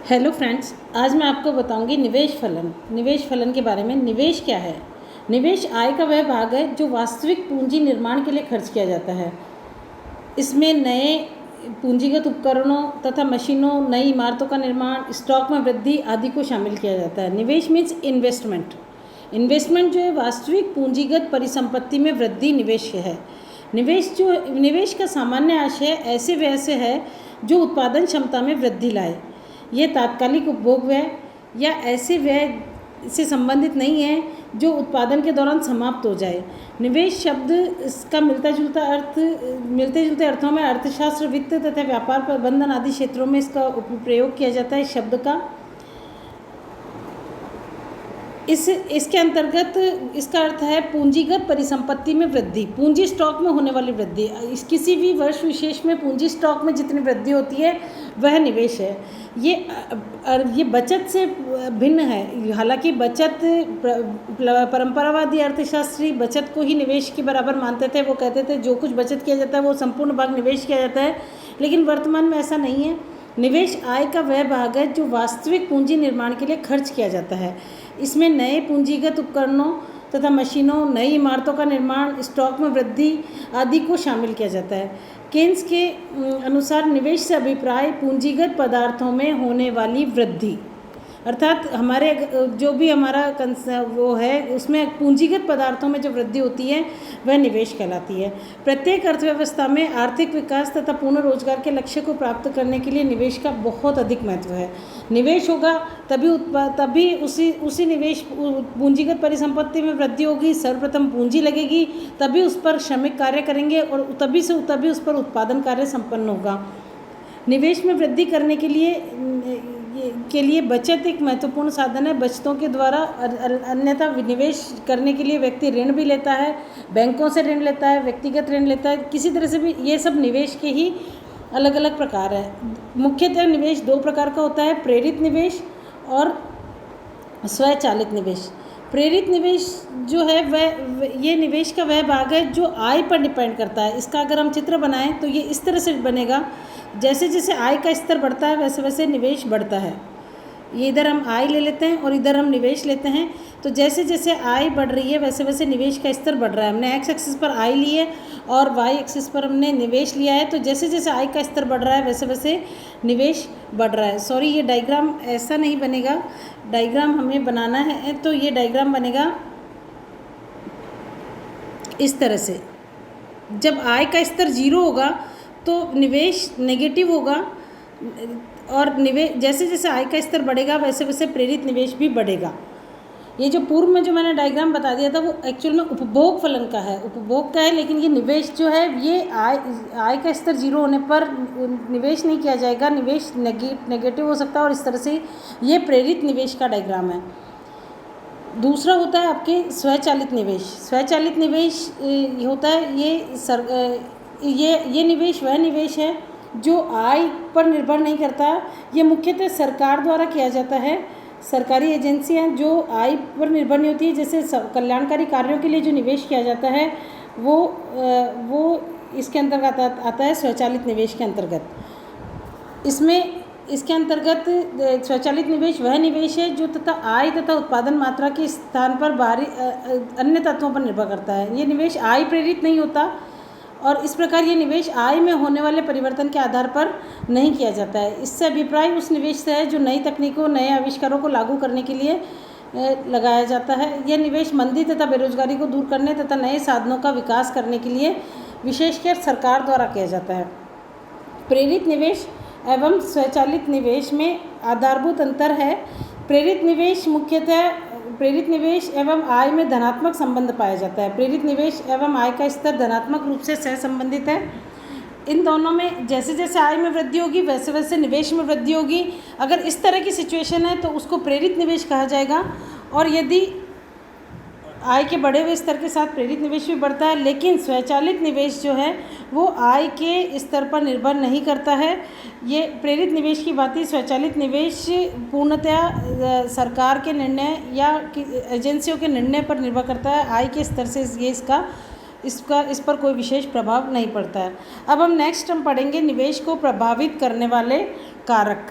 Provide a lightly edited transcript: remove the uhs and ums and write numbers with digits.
Hello friends, आज मैं आपको बताऊंगी निवेश फलन के बारे में। निवेश क्या है? निवेश आय का वह भाग है जो वास्तविक पूंजी निर्माण के लिए खर्च किया जाता है। इसमें नए पूंजीगत उपकरणों तथा मशीनों, नई इमारतों का निर्माण, स्टॉक में वृद्धि आदि को शामिल किया जाता है। निवेश मीन्स इन्वेस्टमेंट जो है वास्तविक पूंजीगत परिसंपत्ति में वृद्धि निवेश है। निवेश का सामान्य आशय ऐसे व्यय से है जो उत्पादन क्षमता में वृद्धि लाए। ये तात्कालिक उपभोग व्यय या ऐसे व्यय से संबंधित नहीं है जो उत्पादन के दौरान समाप्त हो जाए। निवेश शब्द इसका मिलते जुलते अर्थों में अर्थशास्त्र, वित्त तथा व्यापार प्रबंधन आदि क्षेत्रों में इसका प्रयोग किया जाता है। इस शब्द का इसके अंतर्गत इसका अर्थ है पूंजीगत परिसंपत्ति में वृद्धि, पूंजी स्टॉक में होने वाली वृद्धि। किसी भी वर्ष विशेष में पूंजी स्टॉक में जितनी वृद्धि होती है वह निवेश है। ये बचत से भिन्न है। हालांकि बचत, परंपरावादी अर्थशास्त्री बचत को ही निवेश के बराबर मानते थे। वो कहते थे जो कुछ बचत किया जाता है वो संपूर्ण भाग निवेश किया जाता है, लेकिन वर्तमान में ऐसा नहीं है। निवेश आय का वह भाग है जो वास्तविक पूंजी निर्माण के लिए खर्च किया जाता है। इसमें नए पूंजीगत उपकरणों तथा मशीनों, नई इमारतों का निर्माण, स्टॉक में वृद्धि आदि को शामिल किया जाता है। केन्स के अनुसार निवेश से अभिप्राय पूंजीगत पदार्थों में होने वाली वृद्धि, अर्थात हमारे जो भी हमारा वो है उसमें पूंजीगत पदार्थों में जो वृद्धि होती है वह निवेश कहलाती है। प्रत्येक अर्थव्यवस्था में आर्थिक विकास तथा पूर्ण रोजगार के लक्ष्य को प्राप्त करने के लिए निवेश का बहुत अधिक महत्व है। निवेश होगा तभी उसी निवेश पूंजीगत परिसंपत्ति में वृद्धि होगी। सर्वप्रथम पूंजी लगेगी, तभी उस पर श्रमिक कार्य करेंगे और तभी उस पर उत्पादन कार्य संपन्न होगा। निवेश में वृद्धि करने के लिए बचत एक महत्वपूर्ण साधन है। बचतों के द्वारा अन्यथा निवेश करने के लिए व्यक्ति ऋण भी लेता है, बैंकों से ऋण लेता है, व्यक्तिगत ऋण लेता है, किसी तरह से भी। ये सब निवेश के ही अलग अलग प्रकार है। मुख्यतः निवेश दो प्रकार का होता है, प्रेरित निवेश और स्वचालित निवेश। प्रेरित निवेश जो है वह ये निवेश का वह भाग है जो आय पर डिपेंड करता है। इसका अगर हम चित्र बनाएं तो ये इस तरह से बनेगा, जैसे जैसे आय का स्तर बढ़ता है वैसे वैसे निवेश बढ़ता है। ये इधर हम आय ले लेते हैं और इधर हम निवेश लेते हैं। तो जैसे जैसे आय बढ़ रही है वैसे वैसे निवेश का स्तर बढ़ रहा है। हमने एक्स एक्सिस पर आय ली है और वाई एक्सिस पर हमने निवेश लिया है। तो जैसे जैसे आय का स्तर बढ़ रहा है वैसे वैसे निवेश बढ़ रहा है। सॉरी, ये डायग्राम ऐसा नहीं बनेगा, डायग्राम हमें बनाना है। तो ये डायग्राम बनेगा इस तरह से। जब आय का स्तर 0 होगा तो निवेश नेगेटिव होगा और जैसे जैसे आय का स्तर बढ़ेगा वैसे वैसे प्रेरित निवेश भी बढ़ेगा। ये जो पूर्व में जो मैंने डायग्राम बता दिया था वो एक्चुअल में उपभोग फलन का है, लेकिन ये निवेश जो है ये आय का स्तर 0 होने पर निवेश नहीं किया जाएगा, निवेश नेगेटिव हो सकता है। और इस तरह से ये प्रेरित निवेश का डायग्राम है। दूसरा होता है आपके स्वचालित निवेश। स्वचालित निवेश होता है ये निवेश वह निवेश है जो आय पर निर्भर नहीं करता। ये मुख्यतः सरकार द्वारा किया जाता है। सरकारी एजेंसियां जो आय पर निर्भर नहीं होती है, जैसे कल्याणकारी कार्यों के लिए जो निवेश किया जाता है वो इसके अंतर्गत आता है, स्वचालित निवेश के अंतर्गत। इसके अंतर्गत स्वचालित निवेश वह निवेश है जो आय तथा उत्पादन मात्रा के स्थान पर बाहरी अन्य तत्वों पर निर्भर करता है। ये निवेश आय प्रेरित नहीं होता और इस प्रकार ये निवेश आय में होने वाले परिवर्तन के आधार पर नहीं किया जाता है। इससे अभिप्राय उस निवेश से है जो नई तकनीकों, नए आविष्कारों को लागू करने के लिए लगाया जाता है। यह निवेश मंदी तथा बेरोजगारी को दूर करने तथा नए साधनों का विकास करने के लिए विशेषकर सरकार द्वारा किया जाता है। प्रेरित निवेश एवं स्वचालित निवेश में आधारभूत अंतर है। प्रेरित निवेश एवं आय में धनात्मक संबंध पाया जाता है। प्रेरित निवेश एवं आय का स्तर धनात्मक रूप से सहसंबंधित है। इन दोनों में जैसे जैसे आय में वृद्धि होगी वैसे वैसे निवेश में वृद्धि होगी। अगर इस तरह की सिचुएशन है तो उसको प्रेरित निवेश कहा जाएगा, और यदि आय के बढ़े हुए स्तर के साथ प्रेरित निवेश भी बढ़ता है। लेकिन स्वचालित निवेश जो है वो आय के स्तर पर निर्भर नहीं करता है। ये प्रेरित निवेश की बात ही, स्वचालित निवेश पूर्णतया सरकार के निर्णय या एजेंसियों के निर्णय पर निर्भर करता है। आय के स्तर से ये इस पर कोई विशेष प्रभाव नहीं पड़ता है। अब हम पढ़ेंगे निवेश को प्रभावित करने वाले कारक।